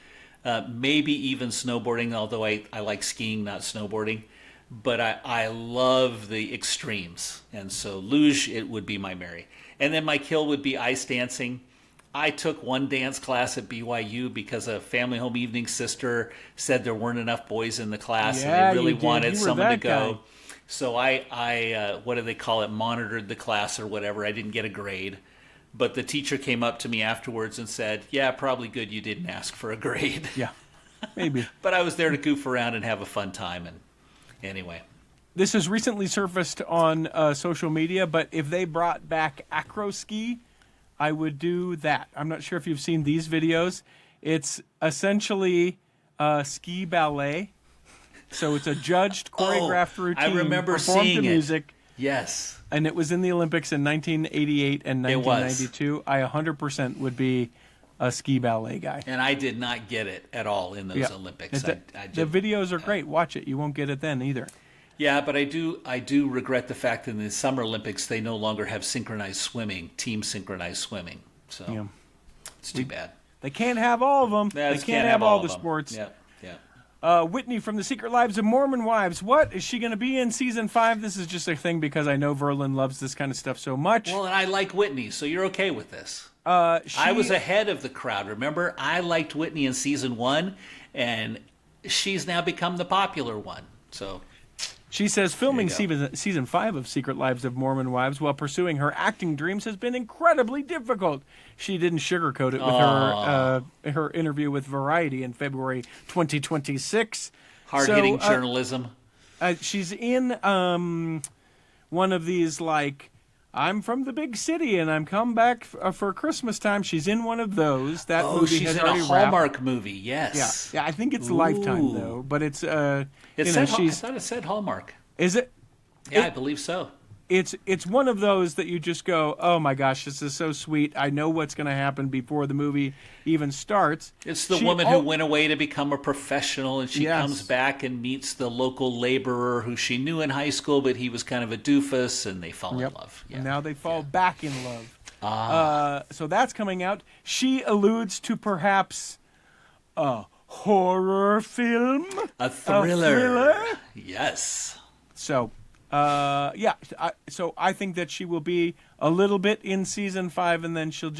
maybe even snowboarding, although I like skiing, not snowboarding. But I love the extremes. And so luge, it would be my Mary. And then my kill would be ice dancing. I took one dance class at BYU because a family home evening sister said there weren't enough boys in the class and they really wanted someone to go. Guy. So I what do they call it, monitored the class or whatever. I didn't get a grade. But the teacher came up to me afterwards and said, yeah, probably good you didn't ask for a grade. Yeah, maybe. But I was there to goof around and have a fun time. And anyway. This has recently surfaced on social media, but if they brought back acro ski, I would do that. I'm not sure if you've seen these videos. It's essentially ski ballet. So it's a judged, choreographed routine. I remember performed seeing to music. Yes. And it was in the Olympics in 1988 and 1992. I 100% would be a ski ballet guy. And I did not get it at all in those Olympics. The videos are great. Watch it. You won't get it then either. Yeah, but I do regret the fact that in the Summer Olympics they no longer have synchronized swimming, team synchronized swimming. So it's too bad. They can't have all of them. Yeah, they can't have all the sports. Yeah. Whitney from The Secret Lives of Mormon Wives. What? Is she going to be in season 5? This is just a thing because I know Verlin loves this kind of stuff so much. Well, and I like Whitney, so you're okay with this. I was ahead of the crowd. Remember, I liked Whitney in season 1, and she's now become the popular one. So she says filming season 5 of Secret Lives of Mormon Wives while pursuing her acting dreams has been incredibly difficult. She didn't sugarcoat it with her interview with Variety in February 2026. Hard-hitting journalism. She's in one of these, like, I'm from the big city and I'm come back for Christmas time. She's in one of those. That movie she's has in a already Hallmark wrapped. Movie. Yes. Yeah. I think it's Lifetime though, but it's I thought it said Hallmark. Is it? Yeah, I believe so. It's one of those that you just go, oh my gosh, this is so sweet. I know what's going to happen before the movie even starts. It's the woman who went away to become a professional, and she comes back and meets the local laborer who she knew in high school, but he was kind of a doofus, and they fall in love. Yeah. And now they fall back in love. So that's coming out. She alludes to perhaps a horror film. A thriller. Yes. So... so I think that she will be a little bit in season 5, and then she'll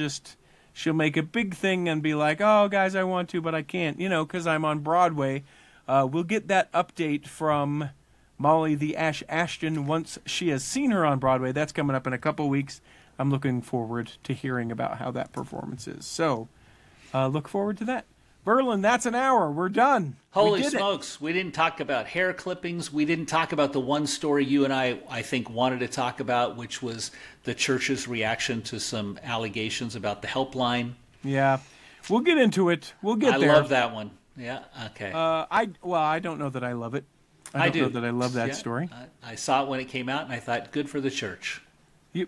make a big thing and be like, oh, guys, I want to, but I can't, because I'm on Broadway. We'll get that update from Molly the Ash Ashton once she has seen her on Broadway. That's coming up in a couple weeks. I'm looking forward to hearing about how that performance is. So, look forward to that. Berlin, that's an hour. We're done. Holy smokes. We didn't talk about hair clippings. We didn't talk about the one story you and I think, wanted to talk about, which was the church's reaction to some allegations about the helpline. Yeah. We'll get into it. We'll get there. I love that one. Yeah, okay. I don't know that I love it. I don't know that I love that story. I saw it when it came out, and I thought, good for the church.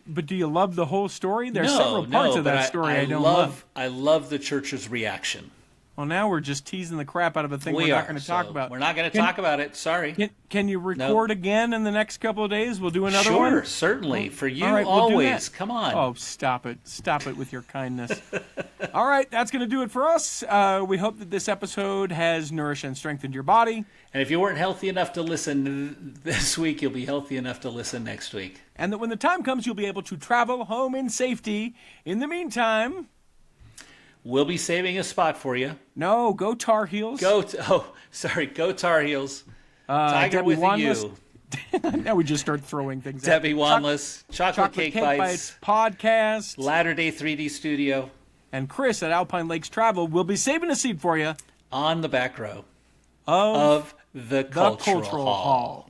But do you love the whole story? There's several parts of that story I don't love. I love the church's reaction. Well, now we're just teasing the crap out of a thing we're not going to talk about. We're not going to talk about it. Sorry. Can you record again in the next couple of days? We'll do another one? Sure, certainly. For you, right, always. Come on. Oh, stop it. Stop it with your kindness. All right, that's going to do it for us. We hope that this episode has nourished and strengthened your body. And if you weren't healthy enough to listen this week, you'll be healthy enough to listen next week. And that when the time comes, you'll be able to travel home in safety. In the meantime... We'll be saving a spot for you. No, go Tar Heels. Go Tar Heels. Tiger Debbie with Wanless. you. Now we just start throwing things Debbie Wanless, Chocolate Cake Bites Podcast, Latter Day 3D Studio, and Chris at Alpine Lakes Travel will be saving a seat for you on the back row of the Cultural Hall.